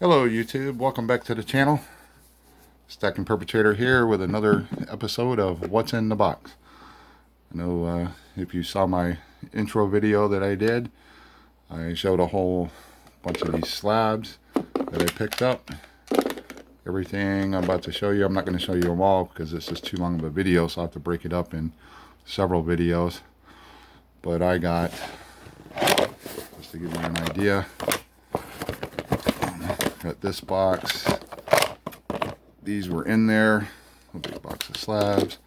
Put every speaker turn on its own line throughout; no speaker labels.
Hello YouTube, welcome back to the channel. Stacking Perpetrator here with another episode of What's in the Box. I know if you saw my intro video that I did, I showed a whole bunch of these slabs that I picked up. Everything I'm about to show you, I'm not going to show you them all because this is too long of a video, so I'll have to break it up in several videos. But I got, just to give you an idea, got this box. These were in there. A big box of slabs.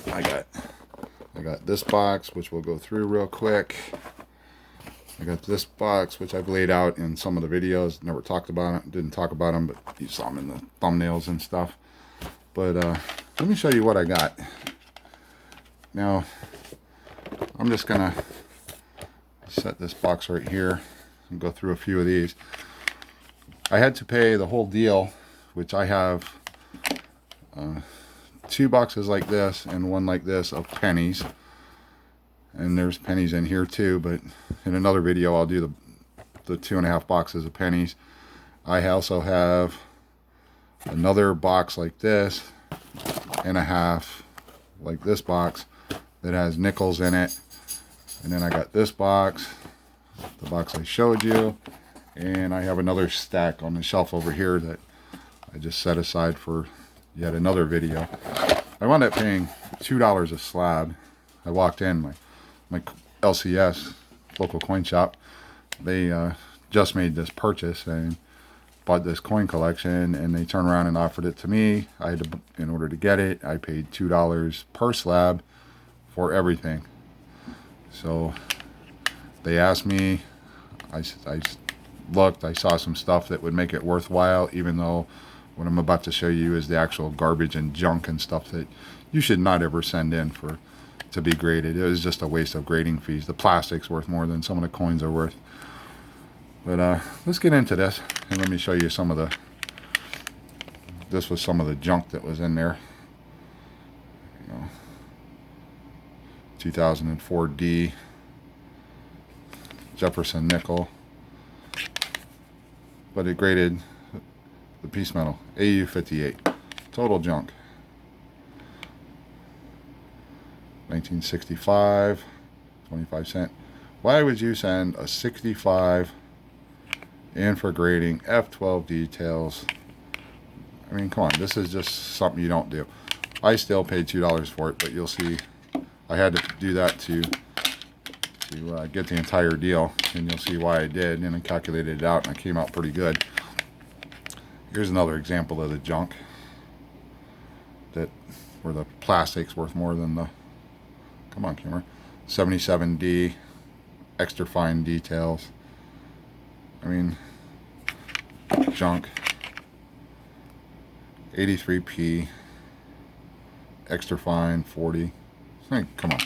I got this box, which we'll go through real quick. I got this box, which I've laid out in some of the videos. Never talked about it. Didn't talk about them, but you saw them in the thumbnails and stuff. But let me show you what I got. Now, I'm just gonna set this box right here and go through a few of these. I had to pay the whole deal, which I have two boxes like this and one like this of pennies. And there's pennies in here too, but in another video I'll do the 2.5 boxes of pennies. I also have another box like this and a half like this box that has nickels in it. And then I got this box, the box I showed you. And I have another stack on the shelf over here that I just set aside for yet another video. I wound up paying $2 a slab. I walked in, my LCS, local coin shop, they just made this purchase and bought this coin collection, and they turned around and offered it to me. I had to, in order to get it, I paid $2 per slab for everything. So they asked me, I looked, I saw some stuff that would make it worthwhile, even though what I'm about to show you is the actual garbage and junk and stuff that you should not ever send in to be graded. It was just a waste of grading fees. The plastic's worth more than some of the coins are worth. But let's get into this, and let me show you some of this was some of the junk that was in there. You know, 2004 D Jefferson nickel. But it graded the piece metal AU 58. Total junk. 1965, 25 cents. Why would you send a 65 in for grading F12 details? I mean, come on, this is just something you don't do. I still paid $2 for it, but you'll see I had to do that to get the entire deal, and you'll see why I did, and I calculated it out, and I came out pretty good. Here's another example of the junk where the plastic's worth more than the, come on camera, 77D, extra fine details. I mean, junk. 83P, extra fine 40. Hey, come on.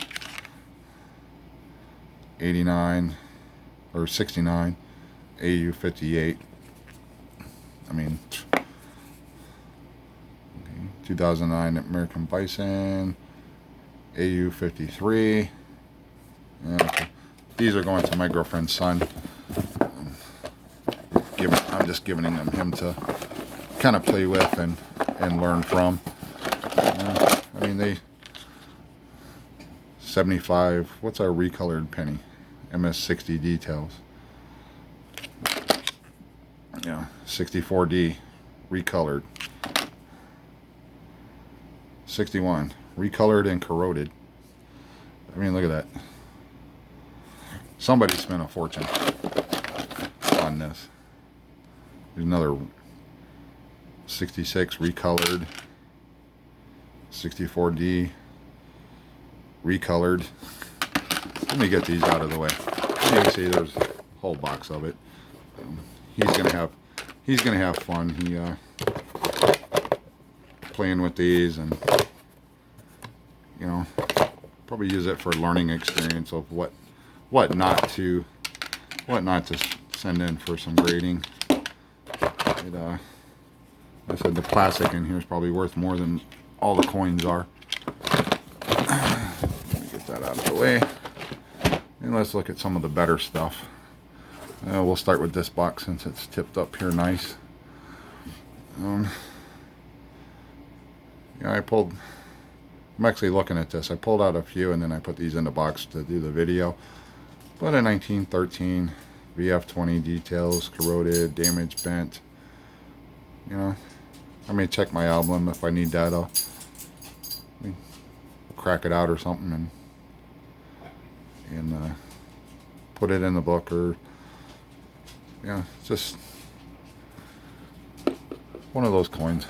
89 or 69 AU 58. I mean, okay. 2009 American Bison AU 53. Okay. These are going to my girlfriend's son. I'm just giving them him to kind of play with and learn from. I mean, they 75. What's our recolored penny? MS60 details. Yeah, 64D recolored. 61 recolored and corroded. I mean, look at that. Somebody spent a fortune on this. There's another 66 recolored. 64D recolored. Let me get these out of the way. You can see there's a whole box of it. He's gonna have fun. He playing with these, and you know, probably use it for a learning experience of what not to send in for some grading. I said the plastic in here is probably worth more than all the coins are. Let me get that out of the way. And let's look at some of the better stuff. We'll start with this box since it's tipped up here nice. Yeah, I'm actually looking at this. I pulled out a few and then I put these in the box to do the video. But a 1913 VF20 details, corroded, damaged, bent. You know, I may check my album if I need that. I'll crack it out or something and put it in the book, or yeah, just one of those coins.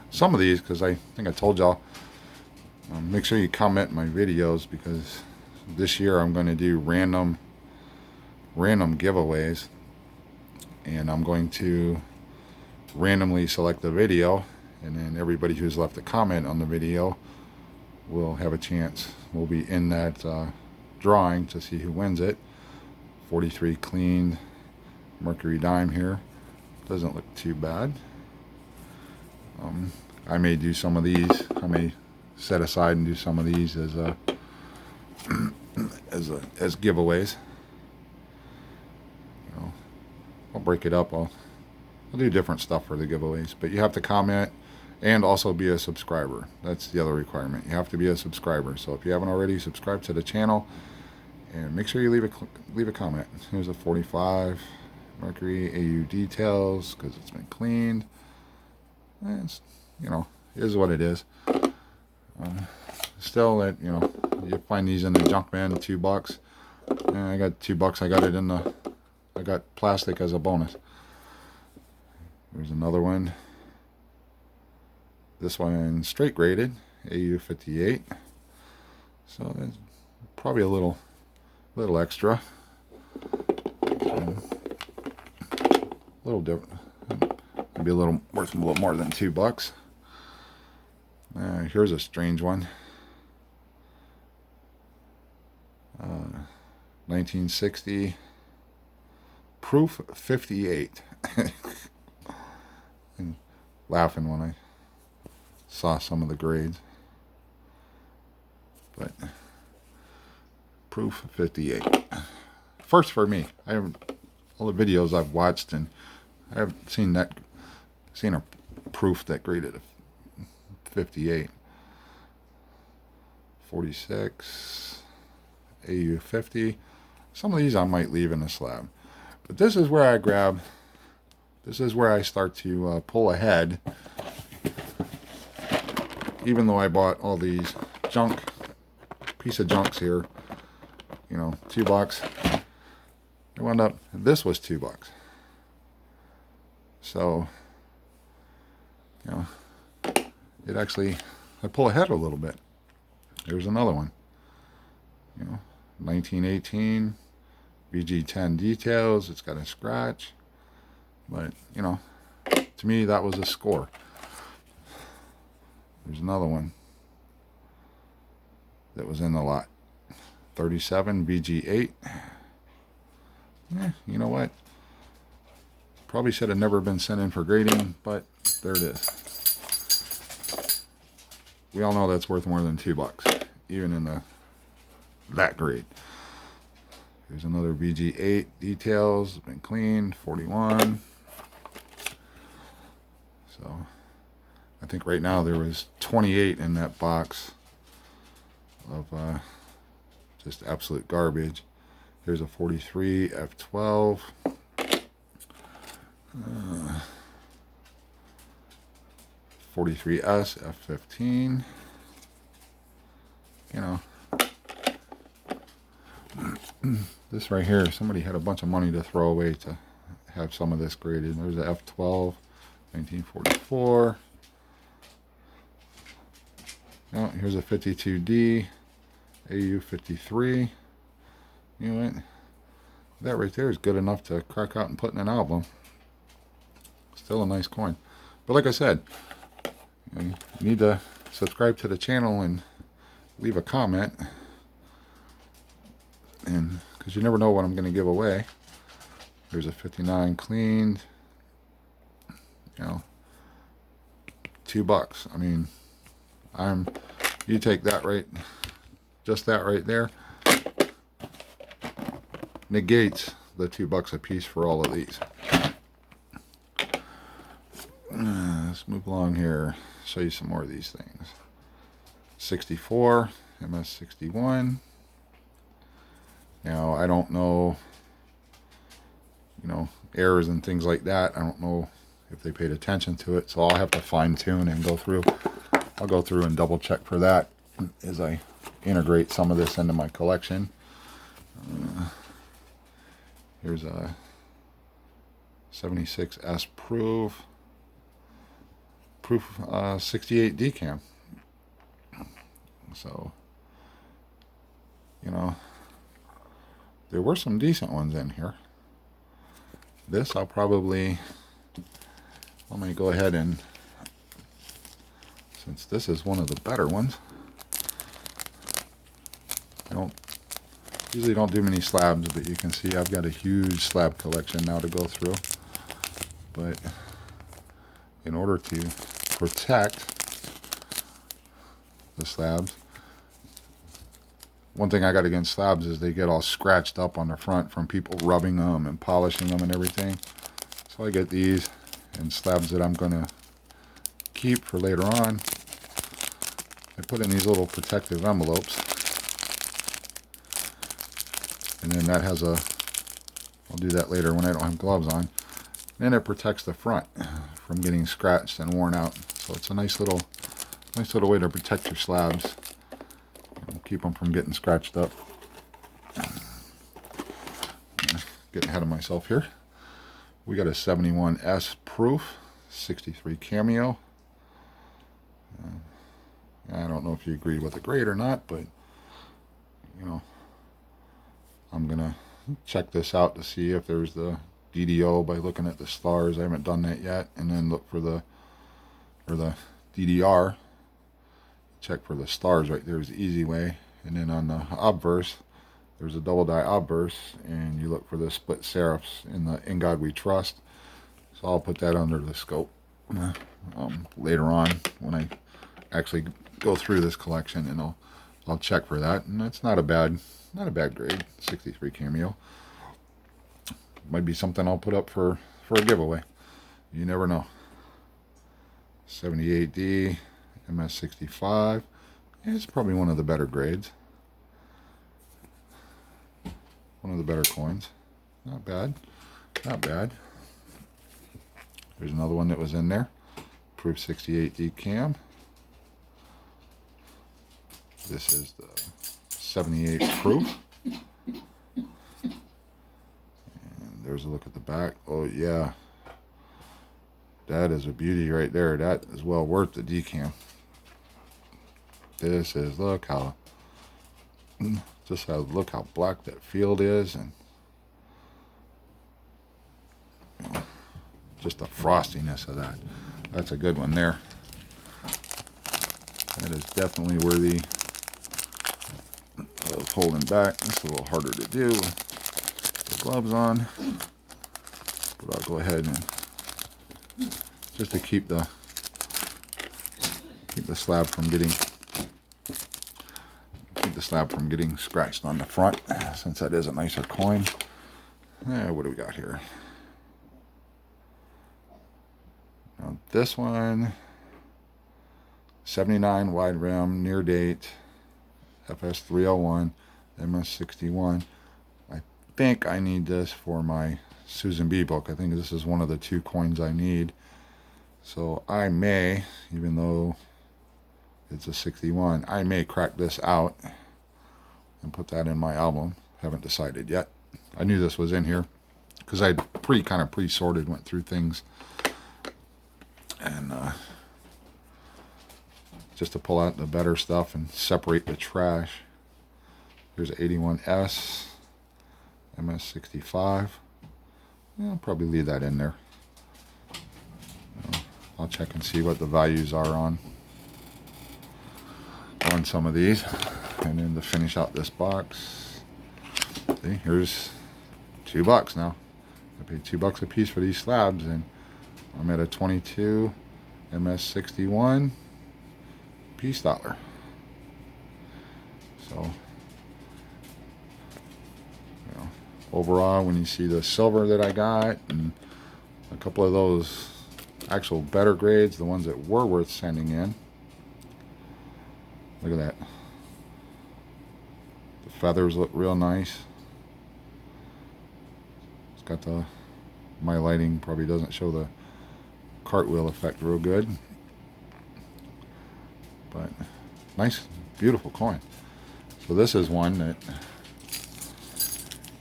Some of these, because I think I told y'all, make sure you comment my videos, because this year I'm going to do random giveaways, and I'm going to randomly select the video, and then everybody who's left a comment on the video will have a chance. We'll be in that drawing to see who wins it. 43 cleaned Mercury dime here. Doesn't look too bad. I may do some of these. I may set aside and do some of these as as giveaways. You know, I'll break it up. I'll do different stuff for the giveaways. But you have to comment and also be a subscriber. That's the other requirement. You have to be a subscriber. So if you haven't already, subscribe to the channel and make sure you leave a comment. Here's a 45 Mercury AU details because it's been cleaned. It's, you know, is what it is. Still, that, you know, you find these in the junk bin, $2. And I got $2. I got it in the, I got plastic as a bonus. There's another one. This one straight graded, AU 58. So it's probably a little extra. A little different. Maybe a little worth a little more than $2. Here's a strange one. 1960 proof 58. And laughing when I saw some of the grades, but proof 58. First for me. I haven't, all the videos I've watched, and I haven't seen a proof that graded a 58. 46 AU 50. Some of these I might leave in the slab, but this is where I grab. This is where I start to pull ahead. Even though I bought all these piece of junks here, you know, $2. I wound up, this was $2. So, you know, it actually, I pull ahead a little bit. There's another one. You know, 1918 VG10 details. It's got a scratch, but you know, to me that was a score. There's another one that was in the lot. 37 VG8. You know what? Probably should have never been sent in for grading, but there it is. We all know that's worth more than $2, even in that grade. Here's another VG8 details, been cleaned, 41. So I think right now there was 28 in that box of just absolute garbage. Here's a 43 F12. 43S F15. You know, this right here, somebody had a bunch of money to throw away to have some of this graded. There's a F12, 1944. Oh, here's a 52D, AU 53. You know what? That right there is good enough to crack out and put in an album. Still a nice coin. But like I said, you need to subscribe to the channel and leave a comment. And because you never know what I'm going to give away. There's a 59 cleaned. You know, $2. I mean, you take that right, just that right there, negates the $2 a piece for all of these. Let's move along here. Show you some more of these things. 64 MS61. Now I don't know, errors and things like that. I don't know if they paid attention to it, so I'll have to fine tune and go through. I'll go through and double check for that as I integrate some of this into my collection. Here's a 76S proof 68 decam. So, there were some decent ones in here. This let me go ahead and, since this is one of the better ones, I usually don't do many slabs, but you can see I've got a huge slab collection now to go through. But in order to protect the slabs, one thing I got against slabs is they get all scratched up on the front from people rubbing them and polishing them and everything. So I get these and slabs that I'm going to keep for later on. I put in these little protective envelopes, and then that has I'll do that later when I don't have gloves on. And it protects the front from getting scratched and worn out. So it's a nice little way to protect your slabs. Keep them from getting scratched up. Getting ahead of myself here. We got a 71S proof 63 cameo. I don't know if you agree with the grade or not, but I'm gonna check this out to see if there's the DDO by looking at the stars. I haven't done that yet, and then look for the DDR. Check for the stars right there is the easy way. And then on the obverse, there's a double die obverse, and you look for the split serifs in the In God We Trust. So I'll put that under the scope later on when I actually go through this collection, and I'll check for that. And that's not a bad grade. 63 cameo might be something I'll put up for a giveaway. You never know. 78D MS65. It's probably one of the better grades. One of the better coins. Not bad. Not bad. There's another one that was in there. Proof 68 decam. This is the 78 proof. And there's a look at the back. Oh yeah. That is a beauty right there. That is well worth the decam. This is, look how black that field is, and just the frostiness of that. That's a good one there. That is definitely worthy of holding back. It's a little harder to do with the gloves on, but I'll go ahead and just to keep the slab from getting scratched on the front, since that is a nicer coin. What do we got here? Now this one, 79 wide rim, near date, FS301, MS61. I think I need this for my Susan B book. I think this is one of the 2 coins I need. So I may, even though it's a 61, I may crack this out and put that in my album. Haven't decided yet. I knew this was in here because I kind of pre-sorted, went through things, and just to pull out the better stuff and separate the trash. Here's 81S MS65. I'll probably leave that in there. I'll check and see what the values are on some of these. And then to finish out this box, see, here's $2 now. I paid $2 a piece for these slabs, and I'm at a 22 MS61 peace dollar. So, overall, when you see the silver that I got and a couple of those actual better grades, the ones that were worth sending in. Look at that. The feathers look real nice. It's got the, my lighting probably doesn't show the cartwheel effect real good, but nice, beautiful coin. So this is one that,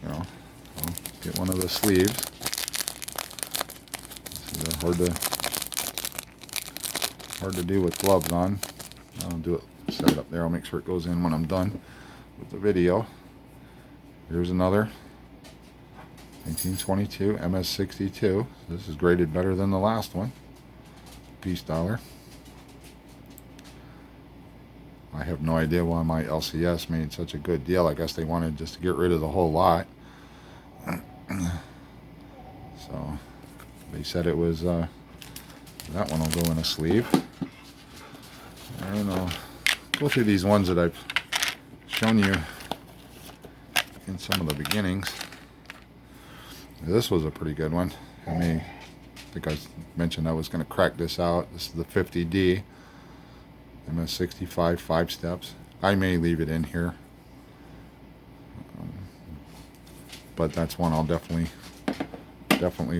you know, I'll get one of the sleeves. They're hard to do with gloves on. I'll do it, set it up there. I'll make sure it goes in when I'm done with the video. Here's another 1922 MS62. This is graded better than the last one. Peace dollar. I have no idea why my LCS made such a good deal. I guess they wanted just to get rid of the whole lot. So they said it was, that one will go in a sleeve. And I'll go through these ones that I've shown you in some of the beginnings. This was a pretty good one. I think I mentioned I was going to crack this out. This is the 50D MS65 5 steps. I may leave it in here, but that's one I'll definitely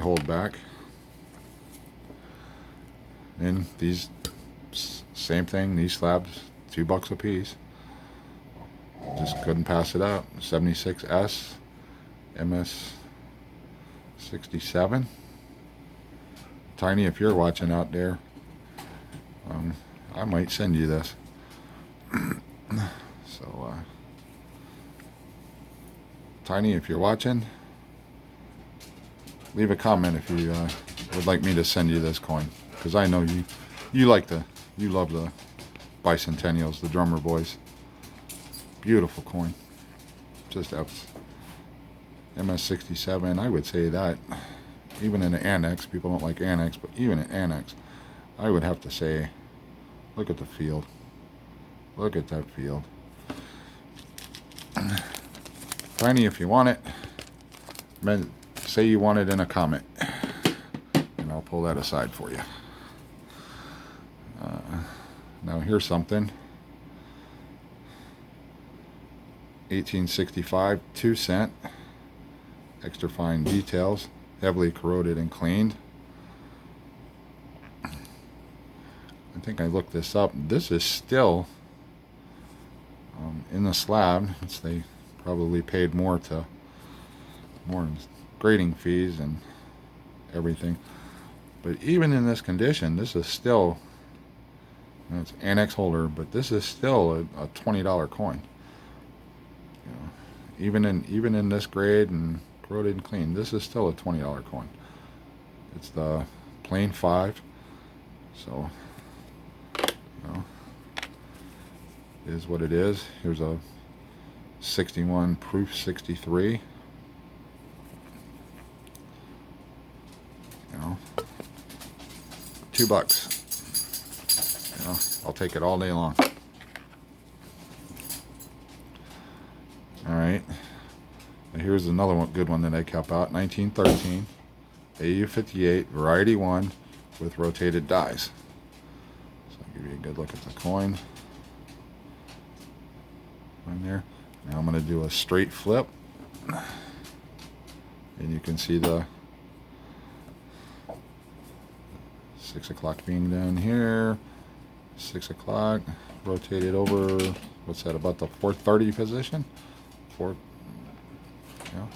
hold back. And these, same thing, these slabs, $2 a piece. Just couldn't pass it up. 76S MS67. Tiny, if you're watching out there, I might send you this. So, Tiny, if you're watching, leave a comment if you would like me to send you this coin, because I know you love the bicentennials, the drummer boys. Beautiful coin. Just MS67. I would say that even in the annex, people don't like annex, but even in annex, I would have to say, look at the field. Look at that field. Tiny, if you want it, say you want it in a comment, and I'll pull that aside for you. Now here's something. 1865, 2 cent. Extra fine details, heavily corroded and cleaned. I think I looked this up. This is still in the slab. They probably paid more in grading fees and everything. But even in this condition, this is still, it's annex holder, but this is still a $20 coin. You know, even in this grade and corroded and clean, this is still a $20 coin. It's the plain 5, so you know, it is what it is. Here's a 61 proof 63. You know, $2. You know, I'll take it all day long. All right. Here's another one, good one that I kept out. 1913 AU58 variety 1 with rotated dies. So I'll give you a good look at the coin. On there. Now I'm going to do a straight flip, and you can see the 6 o'clock being down here. 6 o'clock rotated over. What's that, about the 430 position? Yeah.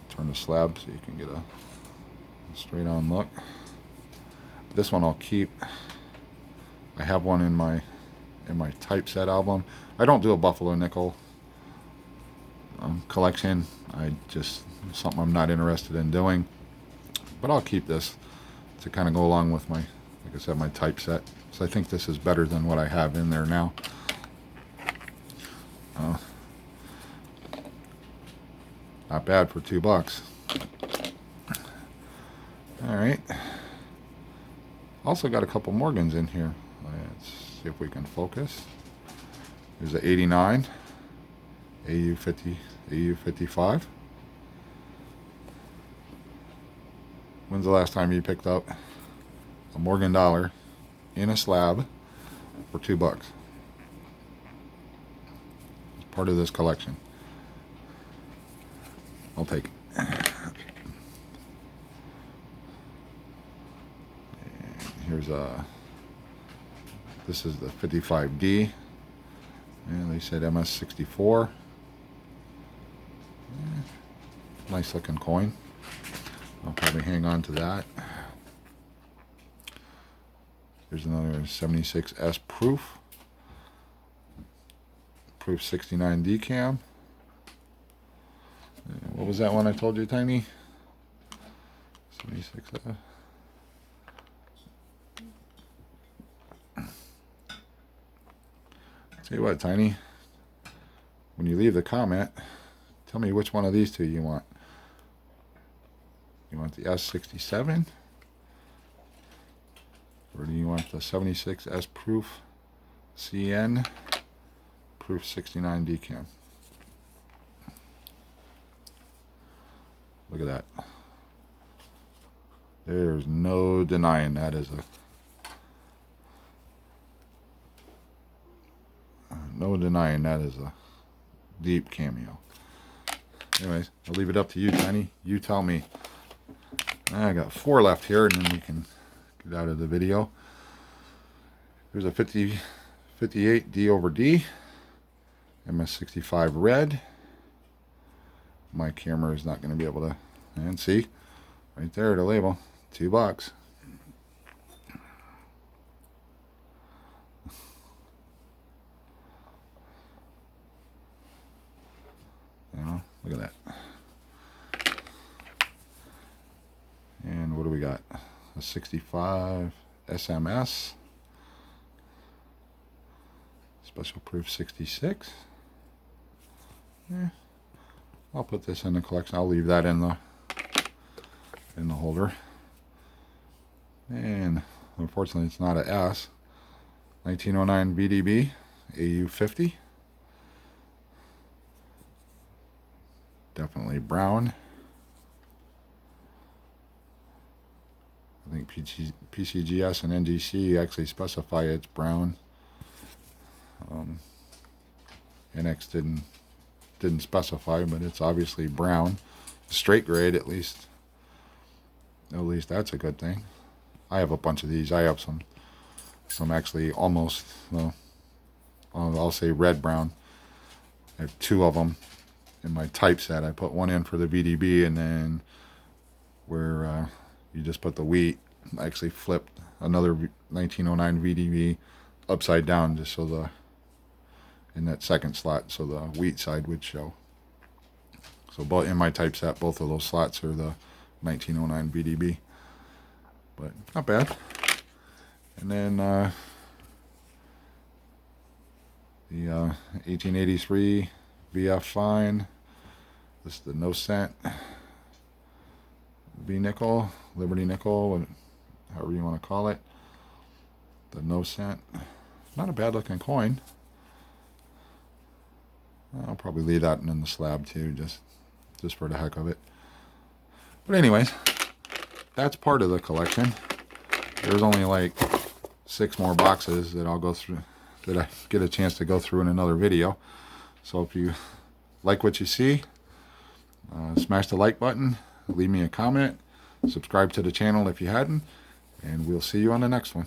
Turn the slab so you can get a straight on look. This one I'll keep. I have one in my typeset album. I don't do a buffalo nickel collection. Something I'm not interested in doing. But I'll keep this to kind of go along with my, like I said, my typeset. So I think this is better than what I have in there now. Not bad for $2. All right. Also got a couple Morgans in here. Let's see if we can focus. There's a 89 AU58 AU55. When's the last time you picked up a Morgan dollar in a slab for $2? It's part of this collection. I'll take it. Here's this is the 55D, and they said MS64. Nice looking coin. I'll probably hang on to that. Here's another 76S proof 69 decam. What was that one I told you, Tiny? 76S. Tell you what, Tiny, when you leave the comment, tell me which one of these two you want. You want the S67? Or do you want the 76S proof CN proof 69 decam? Look at that. There's no denying that is a deep cameo. Anyways, I'll leave it up to you, Tiny. You tell me. I got 4 left here, and then we can get out of the video. There's a 58 D over D, MS65 red. My camera is not going to be able to, and see, right there, the label, $2. Look at that. And what do we got? A 65 SMS. Special proof 66. Yeah. I'll put this in the collection. I'll leave that in the holder. And unfortunately it's not a S. 1909 VDB AU50. Definitely brown. I think PCGS and NGC actually specify it's brown. NX didn't specify, but it's obviously brown. Straight grade, at least that's a good thing. I have a bunch of these. I have some actually almost, well, I'll say red brown. I have 2 of them in my typeset. I put one in for the VDB, and then where you just put the wheat, I actually flipped another 1909 VDB upside down just so in that second slot, so the wheat side would show. So both in my typeset, both of those slots are the 1909 VDB, but not bad. And then the 1883 VF Fine. This is the no cent V nickel, Liberty nickel, however you want to call it. The no cent. Not a bad looking coin. I'll probably leave that in the slab too, just for the heck of it. But anyways, that's part of the collection. There's only like 6 more boxes that I'll go through, that I get a chance to go through in another video. So if you like what you see, smash the like button, leave me a comment, subscribe to the channel if you hadn't, and we'll see you on the next one.